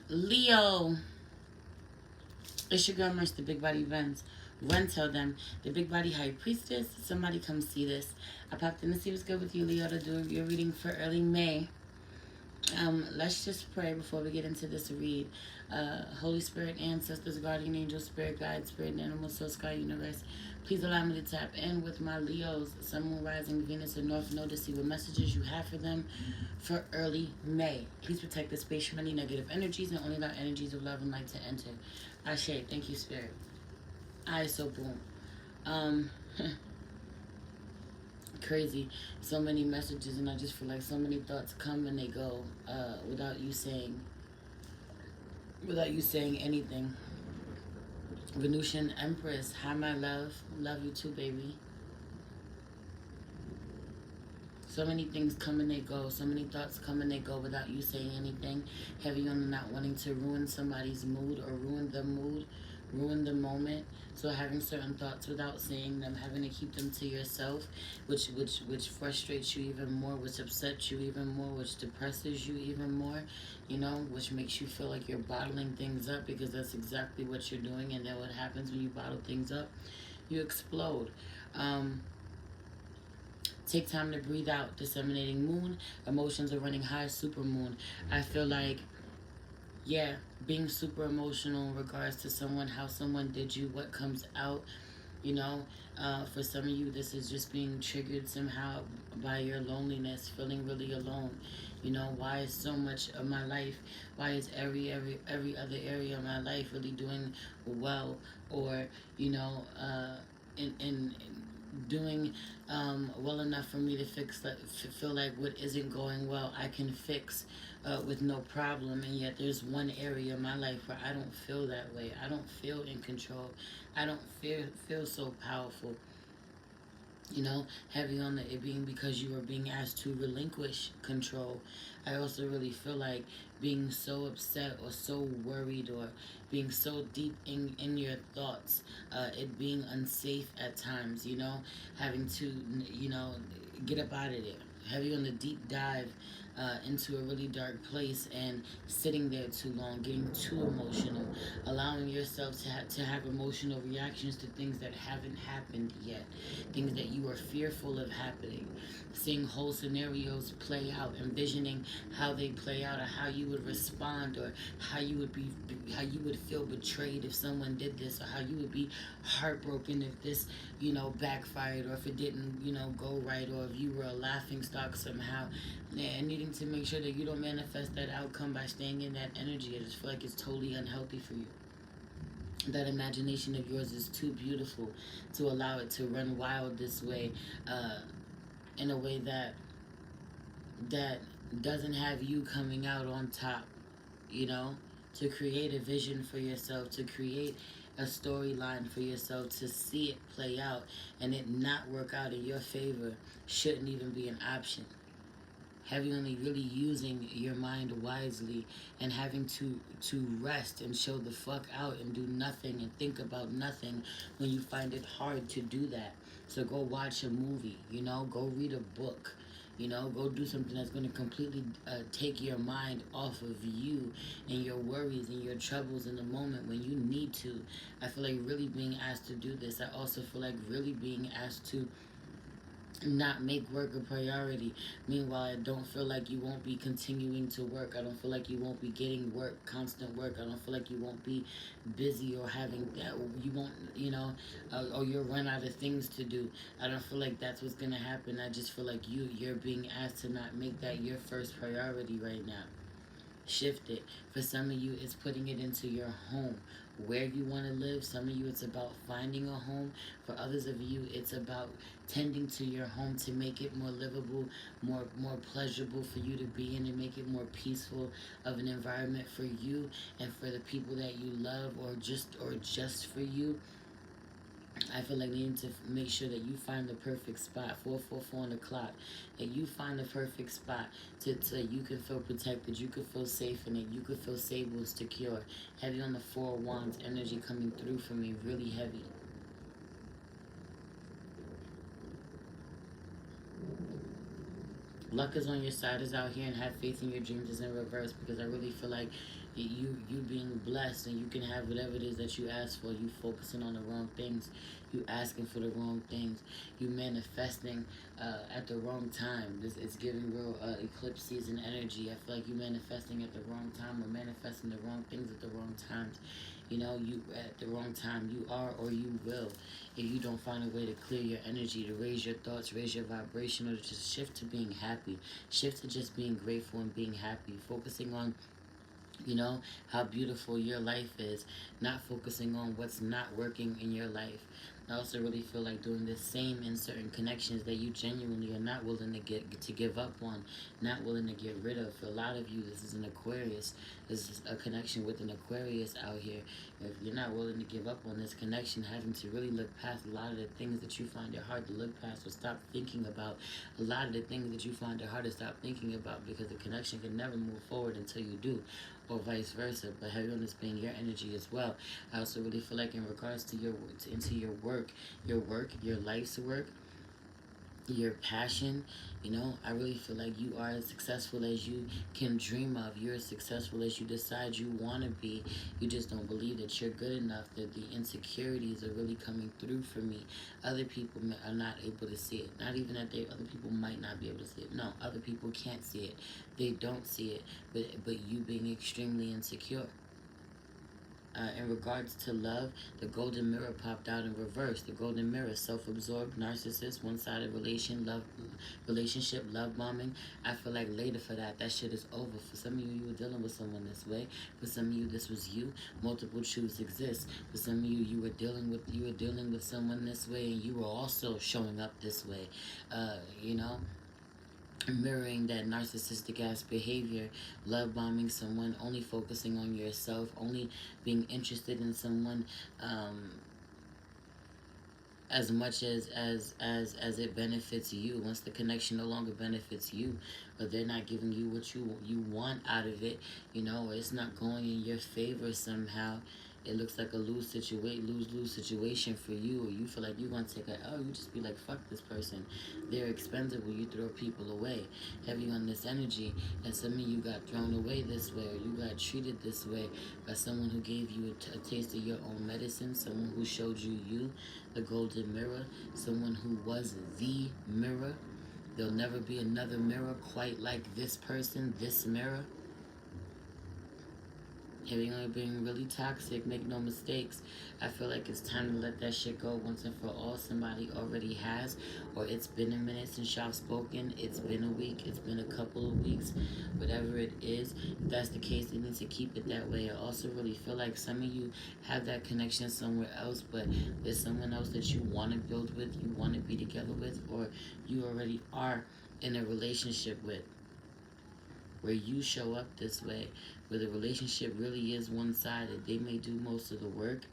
Leo, it's your girl Merch, the Big Body Vens. Run, tell them. The Big Body High Priestess. Somebody come see this. I popped in to see what's good with you, Leo, to do your reading for early May. Let's just pray before we get into this read. Holy Spirit, ancestors, guardian angels, spirit guides, spirit and animal, soul, sky, universe. Please allow me to tap in with my Leos, Sun, Moon, Rising, Venus, and North Node to see what messages you have for them for early May. Please protect the space from any negative energies and only allow energies of love and light to enter. Ashe, thank you, Spirit. Alright, so boom. Um, Crazy. So many messages, and I just feel like so many thoughts come and they go without you saying anything. Venusian Empress, hi my love. Love you too, baby. So many things come and they go. So many thoughts come and they go without you saying anything. Heavy on the not wanting to ruin somebody's mood or ruin the mood, ruin the moment. So having certain thoughts without saying them, having to keep them to yourself, which frustrates you even more, which upsets you even more, which depresses you even more, you know, which makes you feel like you're bottling things up, because that's exactly what you're doing. And then what happens when you bottle things up? You explode. Take time to breathe out. Disseminating moon. Emotions are running high. Super moon. I feel like, yeah, being super emotional in regards to someone, how someone did you, what comes out, you know. For some of you, this is just being triggered somehow by your loneliness, feeling really alone. You know, why is so much of my life, why is every other area of my life really doing well, or, you know, in doing well enough for me to fix that, feel like what isn't going well I can fix with no problem, and yet there's one area in my life where I don't feel that way. I don't feel in control. I don't feel so powerful. You know, heavy on the it being because you are being asked to relinquish control. I also really feel like being so upset or so worried or being so deep in your thoughts, it being unsafe at times, you know, having to, you know, get up out of there. Heavy on the deep dive into a really dark place and sitting there too long, getting too emotional, allowing yourself to have emotional reactions to things that haven't happened yet, things that you are fearful of happening, seeing whole scenarios play out, envisioning how they play out, or how you would respond, or how you would feel betrayed if someone did this, or how you would be heartbroken if this, you know, backfired, or if it didn't, you know, go right, or if you were a laughing stock somehow. And needing to make sure that you don't manifest that outcome by staying in that energy. I just feel like it's totally unhealthy for you. That imagination of yours is too beautiful to allow it to run wild this way, uh, in a way that doesn't have you coming out on top, you know, to create a vision for yourself, to create a storyline for yourself, to see it play out and it not work out in your favor shouldn't even be an option. Having only really using your mind wisely and having to rest and show the fuck out and do nothing and think about nothing when you find it hard to do that. So go watch a movie, you know, go read a book, you know, go do something that's going to completely take your mind off of you and your worries and your troubles in the moment when you need to. I feel like really being asked to do this. I also feel like really being asked to not make work a priority. Meanwhile, I don't feel like you won't be continuing to work. I don't feel like you won't be getting work, constant work. I don't feel like you won't be busy or having that. You won't, you know, or you'll run out of things to do. I don't feel like that's what's gonna happen. I just feel like you're being asked to not make that your first priority right now. Shift it. For some of you, it's putting it into your home, where you want to live. Some of you, it's about finding a home. For others of you, it's about tending to your home to make it more livable, more pleasurable for you to be in, and make it more peaceful of an environment for you and for the people that you love, or just for you. I feel like needing to make sure that you find the perfect spot, 444 on the clock, that you find the perfect spot so you can feel protected, you can feel safe in it, you can feel stable, secure. Heavy on the 4 wands, energy coming through for me, really heavy. luck is on your side is out here, and have faith in your dreams is in reverse, because I really feel like you being blessed, and you can have whatever it is that you ask for. You focusing on the wrong things, you asking for the wrong things, you manifesting at the wrong time. This it's giving real eclipse season energy. I feel like you manifesting at the wrong time, or manifesting the wrong things at the wrong times. You know, you at the wrong time. You are, or you will, if you don't find a way to clear your energy, to raise your thoughts, raise your vibration, or to just shift to being happy, shift to just being grateful and being happy, focusing on, you know, how beautiful your life is, not focusing on what's not working in your life. I also really feel like doing the same in certain connections that you genuinely are not willing to give up on, not willing to get rid of. For a lot of you, this is an Aquarius. This is a connection with an Aquarius out here. If you're not willing to give up on this connection, having to really look past a lot of the things that you find it hard to look past, or stop thinking about a lot of the things that you find it hard to stop thinking about, because the connection can never move forward until you do, or vice versa. But heavy on this being your energy as well. I also really feel like in regards to your work, your life's work, your passion, you know, I really feel like you are as successful as you can dream of. You're as successful as you decide you want to be. You just don't believe that you're good enough, that the insecurities are really coming through for me. Other people are not able to see it. Not even that other people might not be able to see it. No, other people can't see it. They don't see it. But you being extremely insecure. In regards to love, the golden mirror popped out in reverse. The golden mirror, self-absorbed, narcissist, one-sided relationship, love bombing. I feel like later for that shit is over. For some of you were dealing with someone this way. For some of you, this was you. Multiple truths exist. For some of you, you were dealing with someone this way, and you were also showing up this way. You know, mirroring that narcissistic ass behavior, love bombing someone, only focusing on yourself, only being interested in someone as much as it benefits you. Once the connection no longer benefits you, but they're not giving you what you want out of it, you know, or it's not going in your favor somehow, it looks like a lose situation for you, or you feel like you're gonna take a L, you just be like, fuck this person, they're expendable, you throw people away. Heavy on this energy, and some of you got thrown away this way, or you got treated this way by someone who gave you a taste of your own medicine, someone who showed you, the golden mirror, someone who was the mirror. There'll never be another mirror quite like this person, this mirror. Heavy on being really toxic, make no mistakes. I feel like it's time to let that shit go once and for all. Somebody already has, or it's been a minute since y'all spoken. It's been a week, it's been a couple of weeks, whatever it is. If that's the case, they need to keep it that way. I also really feel like some of you have that connection somewhere else, but there's someone else that you want to build with, you want to be together with, or you already are in a relationship with, where you show up this way, where the relationship really is one-sided. They may do most of the work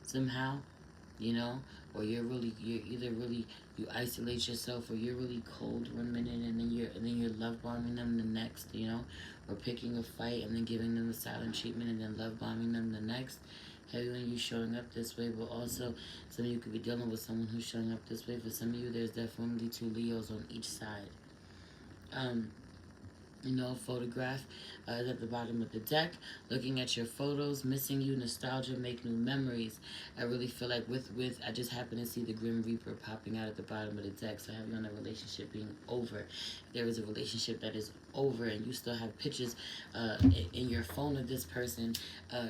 somehow, you know, or you're either really, you isolate yourself, or you're really cold one minute, and then you're love bombing them the next, you know, or picking a fight and then giving them the silent treatment and then love bombing them the next. Heavy on you showing up this way, but also some of you could be dealing with someone who's showing up this way. For some of you, there's definitely two Leos on each side. You know, photograph is at the bottom of the deck. Looking at your photos, missing you, nostalgia, make new memories. I really feel like I just happen to see the Grim Reaper popping out at the bottom of the deck. So I have you on a relationship being over. If there is a relationship that is over and you still have pictures in your phone of this person,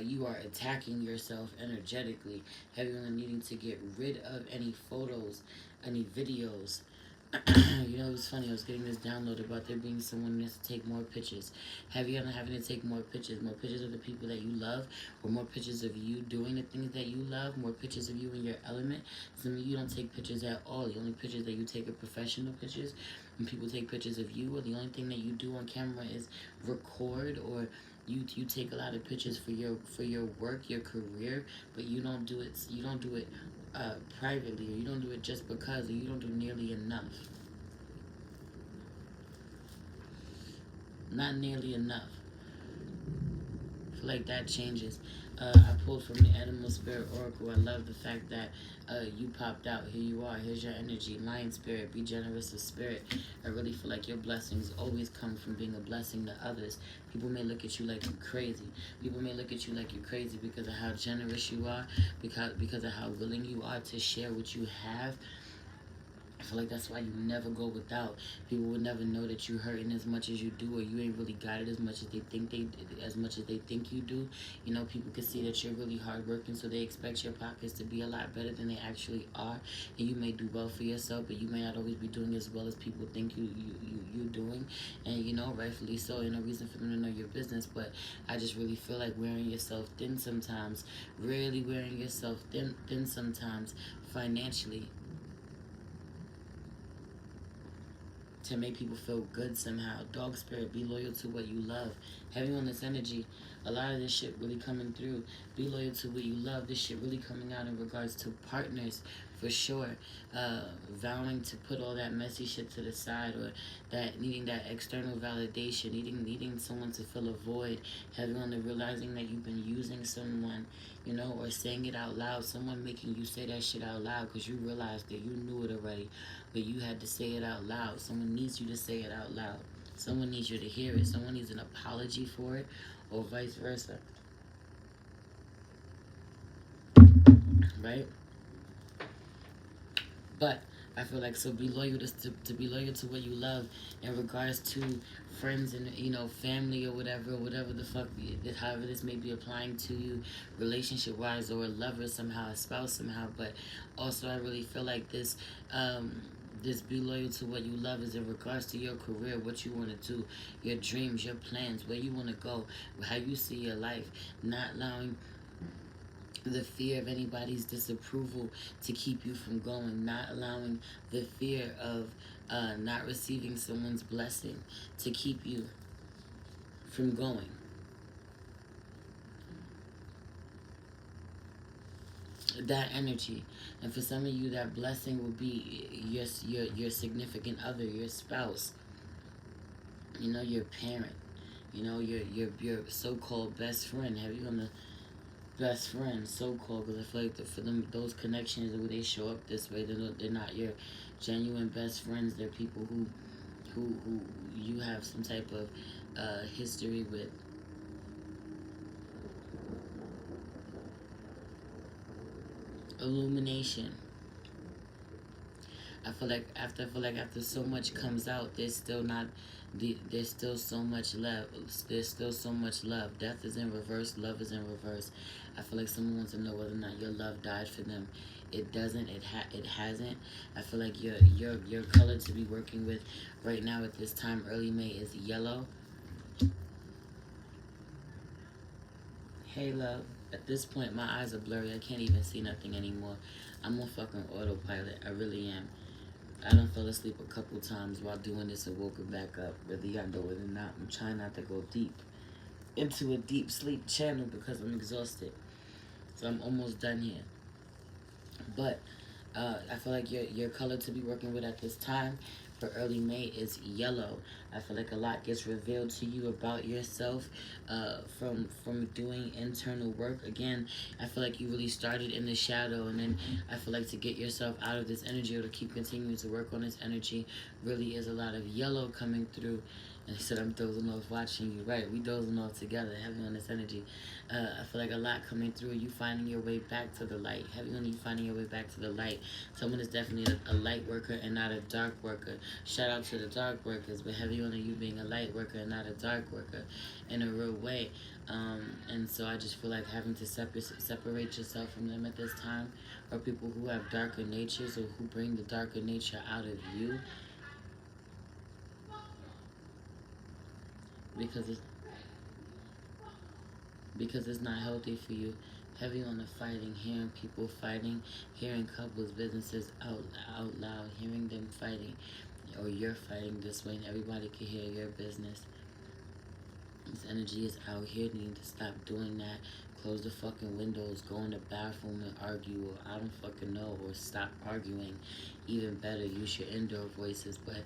you are attacking yourself energetically. Heavy on needing to get rid of any photos, any videos. You know, it was funny, I was getting this download about there being someone who has to take more pictures. Heavy on having to take more pictures of the people that you love, or more pictures of you doing the things that you love, more pictures of you in your element. Some of you don't take pictures at all. The only pictures that you take are professional pictures. When people take pictures of you, or the only thing that you do on camera is record, or you take a lot of pictures for your work, your career, but you don't do it privately, or you don't do it just because, or you don't do nearly enough. Not nearly enough. feel like that changes. I pulled from the Animal Spirit Oracle. I love the fact that you popped out. Here you are. Here's your energy. Lion Spirit. Be generous of spirit. I really feel like your blessings always come from being a blessing to others. People may look at you like you're crazy. People may look at you like you're crazy because of how generous you are, because of how willing you are to share what you have. I feel like that's why you never go without. People will never know that you're hurting as much as you do, or you ain't really got it as much as they think you do. You know, people can see that you're really hardworking, so they expect your pockets to be a lot better than they actually are. And you may do well for yourself, but you may not always be doing as well as people think you're doing. And you know, rightfully so. Ain't no reason for them to know your business. But I just really feel like wearing yourself thin sometimes, really wearing yourself thin sometimes financially, to make people feel good somehow. Dog spirit, be loyal to what you love. Heavy on this energy. A lot of this shit really coming through. Be loyal to what you love. This shit really coming out in regards to partners, for sure. Vowing to put all that messy shit to the side, or that needing that external validation, needing someone to fill a void. Heavy on the realizing that you've been using someone, you know, or saying it out loud. Someone making you say that shit out loud because you realized that you knew it already, but you had to say it out loud. Someone needs you to say it out loud. Someone needs you to hear it. Someone needs an apology for it, or vice versa. Right? But I feel like, so be loyal to be loyal to what you love in regards to friends and, you know, family, or whatever the fuck, however this may be applying to you, relationship wise, or a lover somehow, a spouse somehow. But also, I really feel like this be loyal to what you love is in regards to your career, what you want to do, your dreams, your plans, where you want to go, how you see your life. Not allowing the fear of anybody's disapproval to keep you from going. Not allowing the fear of not receiving someone's blessing to keep you from going. That energy. And for some of you, that blessing will be your significant other, your spouse, you know, your parent, you know, your so-called best friend. Have you on the best friend, so-called? Because I feel like for them, those connections, where they show up this way, they're not your genuine best friends. They're people who you have some type of history with. Illumination. I feel like after so much comes out, there's still so much love. There's still so much love. Death is in reverse. Love is in reverse. I feel like someone wants to know whether or not your love died for them. It doesn't. It hasn't. I feel like your color to be working with right now at this time, early May, is yellow. Hey, love. At this point, my eyes are blurry. I can't even see nothing anymore. I'm on fucking autopilot. I really am. I done fell asleep a couple times while doing this and woke back up. Whether y'all know it or not, I'm trying not to go deep into a deep sleep channel because I'm exhausted. So I'm almost done here. But I feel like your color to be working with at this time for early May is yellow. I feel like a lot gets revealed to you about yourself from doing internal work. Again, I feel like you really started in the shadow, and then I feel like to get yourself out of this energy, or to keep continuing to work on this energy, really is a lot of yellow coming through. And I said, I'm dozing off watching you. Right, we dozing off together, heavy on this energy. I feel like a lot coming through. You finding your way back to the light. Heavy on you finding your way back to the light. Someone is definitely a light worker and not a dark worker. Shout out to the dark workers, but heavy on you being a light worker and not a dark worker in a real way. And so I just feel like having to separate yourself from them at this time, or people who have darker natures, or who bring the darker nature out of you, because it's not healthy for you. Heavy on the fighting, hearing people fighting, hearing couples, businesses out loud, hearing them fighting, or you're fighting this way, and everybody can hear your business. This energy is out here. You need to stop doing that. Close the fucking windows, go in the bathroom and argue, or I don't fucking know, or stop arguing. Even better, use your indoor voices. But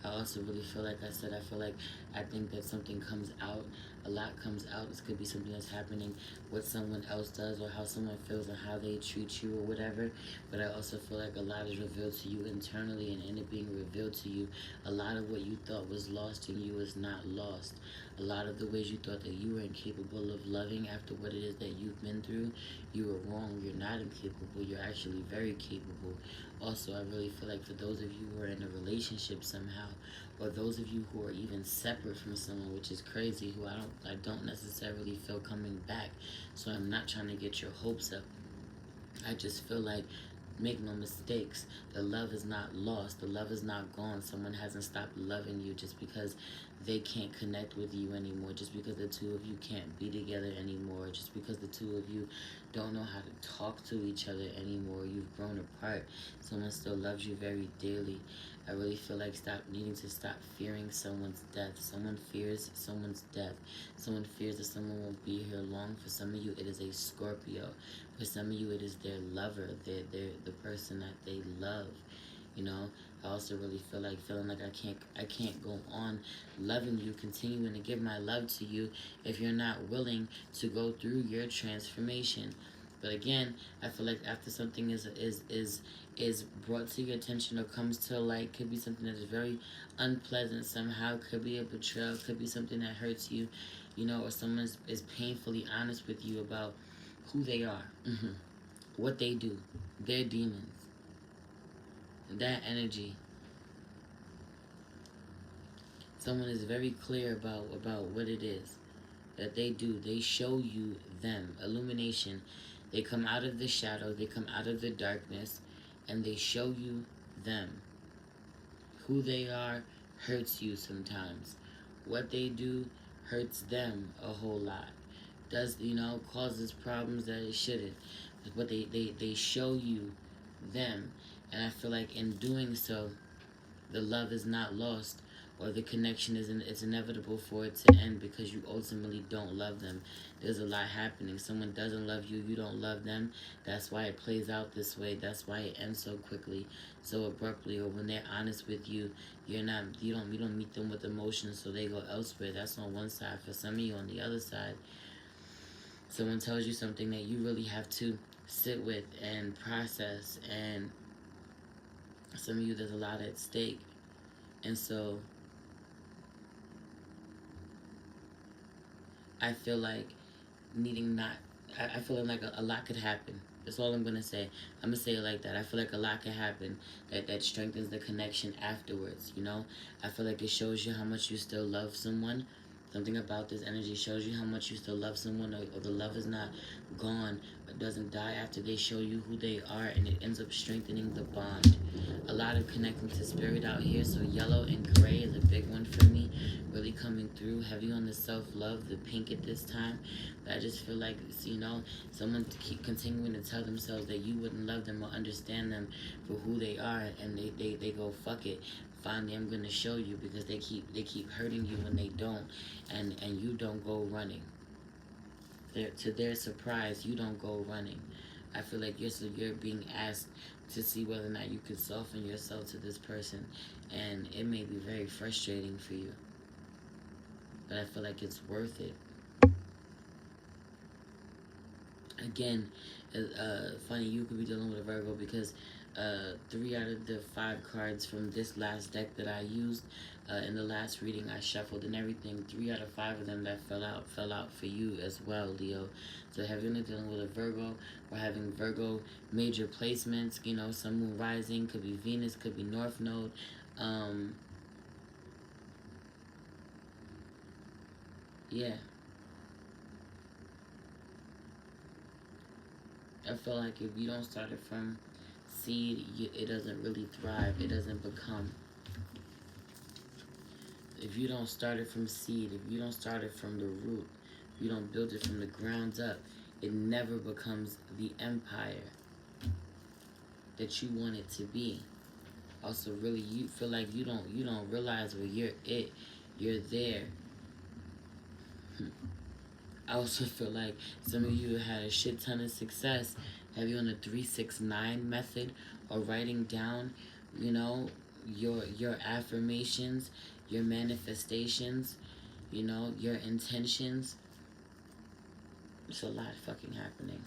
I also really feel like I said, I think that something comes out, a lot comes out. This could be something that's happening, what someone else does, or how someone feels, and how they treat you, or whatever. But I also feel like a lot is revealed to you internally, and in it being revealed to you, a lot of what you thought was lost in you is not lost. A lot of the ways you thought that you were incapable of loving after what it is that you've been through, you were wrong. You're not incapable. You're actually very capable. Also, I really feel like for those of you who are in a relationship somehow, or those of you who are even separate from someone, which is crazy, who I don't necessarily feel coming back. So I'm not trying to get your hopes up. I just feel like, make no mistakes, the love is not lost. The love is not gone. Someone hasn't stopped loving you just because they can't connect with you anymore, just because the two of you can't be together anymore, just because the two of you don't know how to talk to each other anymore. You've grown apart. Someone still loves you very dearly. I really feel like stop fearing someone's death. Someone fears someone's death. Someone fears that someone won't be here long. For some of you, it is a Scorpio. For some of you, it is their lover, they're the person that they love. You know, I also really feel like feeling like I can't go on loving you, continuing to give my love to you if you're not willing to go through your transformation. But again, I feel like after something is brought to your attention or comes to light, could be something that is very unpleasant somehow, could be a betrayal, could be something that hurts you, you know, or someone is painfully honest with you about who they are, what they do, their demons, that energy. Someone is very clear about what it is that they do. They show you them. Illumination. They come out of the shadow. They come out of the darkness, and they show you them. Who they are hurts you sometimes. What they do hurts them a whole lot. Does, you know, causes problems that it shouldn't. But they show you them. And I feel like in doing so, the love is not lost, or the connection it's inevitable for it to end because you ultimately don't love them. There's a lot happening. Someone doesn't love you, you don't love them. That's why it plays out this way. That's why it ends so quickly, so abruptly. Or when they're honest with you, you don't meet them with emotions, so they go elsewhere. That's on one side. For some of you, on the other side, someone tells you something that you really have to sit with and process, and some of you, there's a lot at stake. And so I feel like needing not, I feel like a lot could happen. That's all I'm going to say. I'm going to say it like that. I feel like a lot could happen that strengthens the connection afterwards, you know? I feel like it shows you how much you still love someone. Something about this energy shows you how much you still love someone, or the love is not gone, but doesn't die after they show you who they are, and it ends up strengthening the bond. A lot of connecting to spirit out here, so yellow and gray is a big one for me, really coming through, heavy on the self-love, the pink at this time. But I just feel like, you know, someone to keep continuing to tell themselves that you wouldn't love them or understand them for who they are, and they go, fuck it. Finally, I'm gonna show you, because they keep hurting you when they don't, and you don't go running. To their surprise, you don't go running. I feel like you're being asked to see whether or not you could soften yourself to this person, and it may be very frustrating for you, but I feel like it's worth it. Again, funny, you could be dealing with a Virgo, because 3 out of the 5 cards from this last deck that I used in the last reading I shuffled and everything, 3 out of 5 of them that fell out for you as well, Leo. So heavily dealing with a Virgo. We're having Virgo major placements, you know, Sun, Moon, Rising, could be Venus, could be North Node. Yeah. I feel like if you don't start it from seed, it doesn't really thrive. It doesn't become. If you don't start it from seed, if you don't start it from the root, if you don't build it from the ground up, it never becomes the empire that you want it to be. Also, really, you feel like you don't realize where you're there. I also feel like some of you had a shit ton of success. Have you on the 369 method, or writing down, you know, your affirmations, your manifestations, you know, your intentions. It's a lot fucking happening.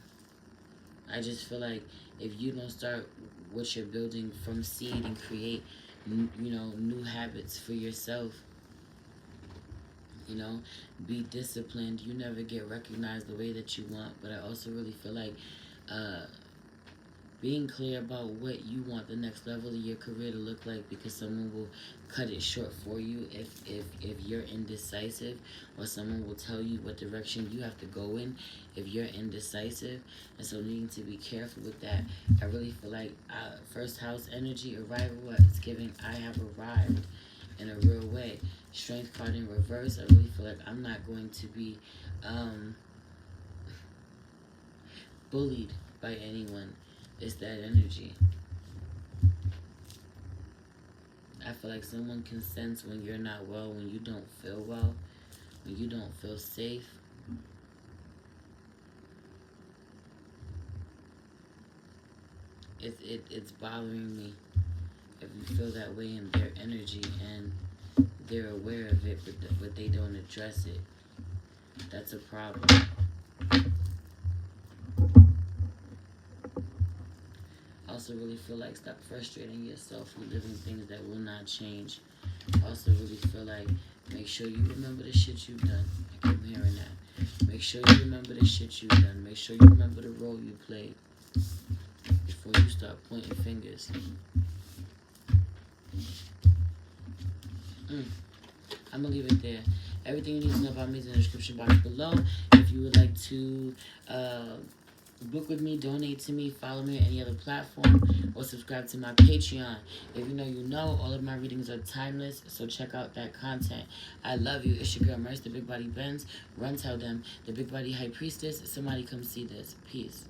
I just feel like if you don't start what you're building from seed and create, you know, new habits for yourself, you know, be disciplined. You never get recognized the way that you want. But I also really feel like uh, being clear about what you want the next level of your career to look like, because someone will cut it short for you if you're indecisive, or someone will tell you what direction you have to go in if you're indecisive. And so needing to be careful with that. I really feel like first house energy, arrival, it's giving I have arrived in a real way. Strength card in reverse, I really feel like I'm not going to be bullied by anyone. It's that energy. I feel like someone can sense when you're not well, when you don't feel well, when you don't feel safe. It's bothering me if you feel that way in their energy and they're aware of it, but they don't address it. That's a problem. Also really feel like stop frustrating yourself with living things that will not change. Also really feel like make sure you remember the shit you've done. I keep hearing that. Make sure you remember the shit you've done. Make sure you remember the role you played before you start pointing fingers. I'm gonna leave it there. Everything you need to know about me is in the description box below. If you would like to book with me, donate to me, follow me on any other platform, or subscribe to my Patreon. If you know, you know, all of my readings are timeless, so check out that content. I love you. It's your girl, Merce, the Big Body Benz. Run, tell them, the Big Body High Priestess. Somebody come see this. Peace.